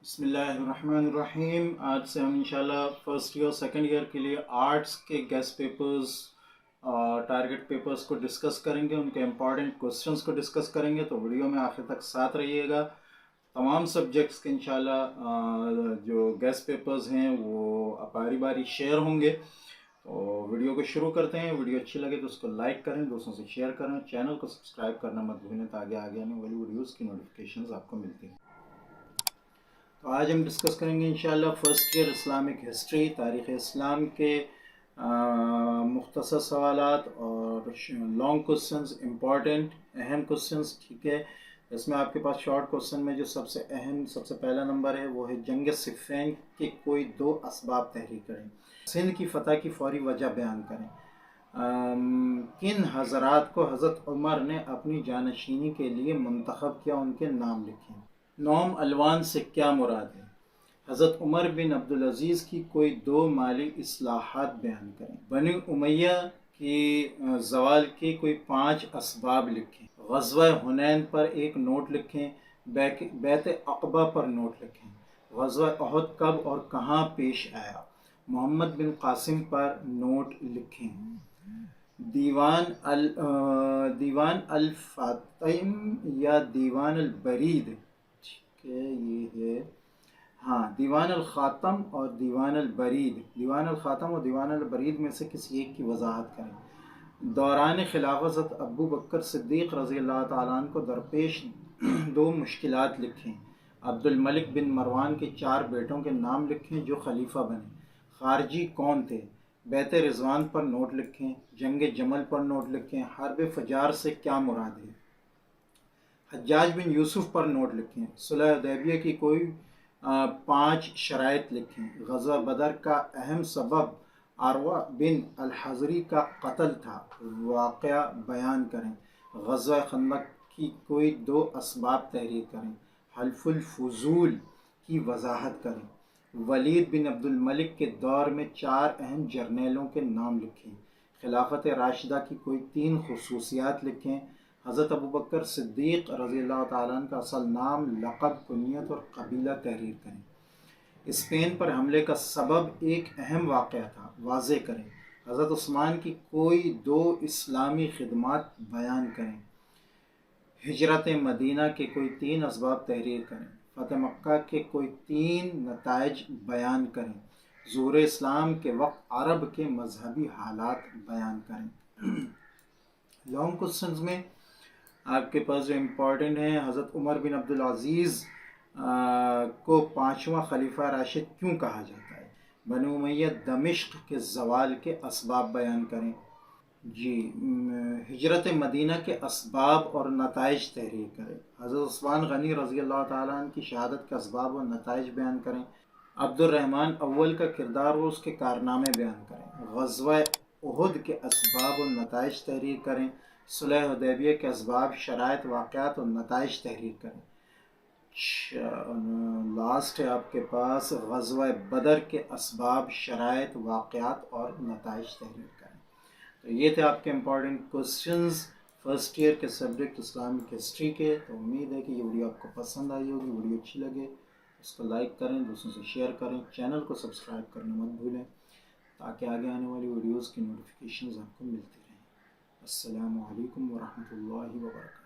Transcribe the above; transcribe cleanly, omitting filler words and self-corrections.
بسم اللہ الرحمن الرحیم۔ آج سے ہم انشاءاللہ فرسٹ ایئر سیکنڈ ایئر کے لیے آرٹس کے گیسٹ پیپرز ٹارگٹ پیپرز کو ڈسکس کریں گے، ان کے امپورٹنٹ کوسچنز کو ڈسکس کریں گے، تو ویڈیو میں آخر تک ساتھ رہیے گا۔ تمام سبجیکٹس کے انشاءاللہ جو گیسٹ پیپرز ہیں وہ باری باری شیئر ہوں گے۔ تو ویڈیو کو شروع کرتے ہیں۔ ویڈیو اچھی لگے تو اس کو لائک کریں، دوستوں سے شیئر کریں، چینل کو سبسکرائب کرنا مت بھولیں تاکہ آگے آنے والی ویڈیوز کی نوٹیفیکیشنز آپ کو ملتی ہیں۔ تو آج ہم ڈسکس کریں گے انشاءاللہ فرسٹ ایئر اسلامک ہسٹری، تاریخ اسلام کے مختصر سوالات اور لانگ کوسچنز، امپورٹنٹ اہم کوسچنز، ٹھیک ہے۔ اس میں آپ کے پاس شارٹ کوسچن میں جو سب سے اہم سب سے پہلا نمبر ہے وہ ہے جنگ صفین کے کوئی دو اسباب تحریر کریں۔ سندھ کی فتح کی فوری وجہ بیان کریں۔ کن حضرات کو حضرت عمر نے اپنی جانشینی کے لیے منتخب کیا، ان کے نام لکھیں۔ نوم الوان سے کیا مراد ہے؟ حضرت عمر بن عبدالعزیز کی کوئی دو مالی اصلاحات بیان کریں۔ بنی امیہ کی زوال کے کوئی 5 اسباب لکھیں۔ غزوہ حنین پر ایک نوٹ لکھیں۔ بیعت عقبہ پر نوٹ لکھیں۔ غزوہ احد کب اور کہاں پیش آیا؟ محمد بن قاسم پر نوٹ لکھیں۔ دیوان الفاطم یا دیوان البرید، یہ ہے دیوان الخاتم اور دیوان البرید۔ دیوان الخاتم اور دیوان البرید میں سے کسی ایک کی وضاحت کریں۔ دوران خلافت حضرت ابو بکر صدیق رضی اللہ تعالیٰ عنہ کو درپیش 2 مشکلات لکھیں۔ عبد الملک بن مروان کے 4 بیٹوں کے نام لکھیں جو خلیفہ بنے۔ خارجی کون تھے؟ بیعت رضوان پر نوٹ لکھیں۔ جنگ جمل پر نوٹ لکھیں۔ حرب فجار سے کیا مراد ہے؟ حجاج بن یوسف پر نوٹ لکھیں۔ صلح حدیبیہ کی کوئی 5 شرائط لکھیں۔ غزوہ بدر کا اہم سبب عروہ بن الحضری کا قتل تھا، واقعہ بیان کریں۔ غزوہ خندق کی کوئی 2 اسباب تحریر کریں۔ حلف الفضول کی وضاحت کریں۔ ولید بن عبد الملک کے دور میں 4 اہم جرنیلوں کے نام لکھیں۔ خلافت راشدہ کی کوئی 3 خصوصیات لکھیں۔ حضرت ابوبکر صدیق رضی اللہ تعالیٰ عنہ کا اصل نام، لقب، کنیت اور قبیلہ تحریر کریں۔ اسپین پر حملے کا سبب ایک اہم واقعہ تھا، واضح کریں۔ حضرت عثمان کی کوئی 2 اسلامی خدمات بیان کریں۔ ہجرت مدینہ کے کوئی 3 اسباب تحریر کریں۔ فتح مکہ کے کوئی 3 نتائج بیان کریں۔ ظہور اسلام کے وقت عرب کے مذہبی حالات بیان کریں۔ لانگ کوسچنز میں آپ کے پاس جو امپورٹنٹ ہیں، حضرت عمر بن عبدالعزیز کو 5واں خلیفہ راشد کیوں کہا جاتا ہے؟ بنو امیہ دمشق کے زوال کے اسباب بیان کریں۔ ہجرت مدینہ کے اسباب اور نتائج تحریر کریں۔ حضرت عثمان غنی رضی اللہ تعالیٰ عنہ کی شہادت کے اسباب اور نتائج بیان کریں۔ عبد الرحمن اول کا کردار اور اس کے کارنامے بیان کریں۔ غزوہ احد کے اسباب اور نتائج تحریر کریں۔ صلح حدیبیہ کے اسباب، شرائط، واقعات اور نتائج تحریر کریں۔ لاسٹ ہے آپ کے پاس غزوہ بدر کے اسباب، شرائط، واقعات اور نتائج تحریر کریں۔ تو یہ تھے آپ کے امپورٹنٹ کوسچنز فرسٹ ایئر کے سبجیکٹ اسلامک ہسٹری کے۔ تو امید ہے کہ یہ ویڈیو آپ کو پسند آئی ہوگی۔ ویڈیو اچھی لگے اس کو لائک کریں، دوستوں سے شیئر کریں، چینل کو سبسکرائب کرنا مت بھولیں تاکہ آگے آنے والی ویڈیوز کی نوٹیفیکیشنز آپ کو ملتی رہیں۔ السلام علیکم ورحمۃ اللہ وبرکاتہ۔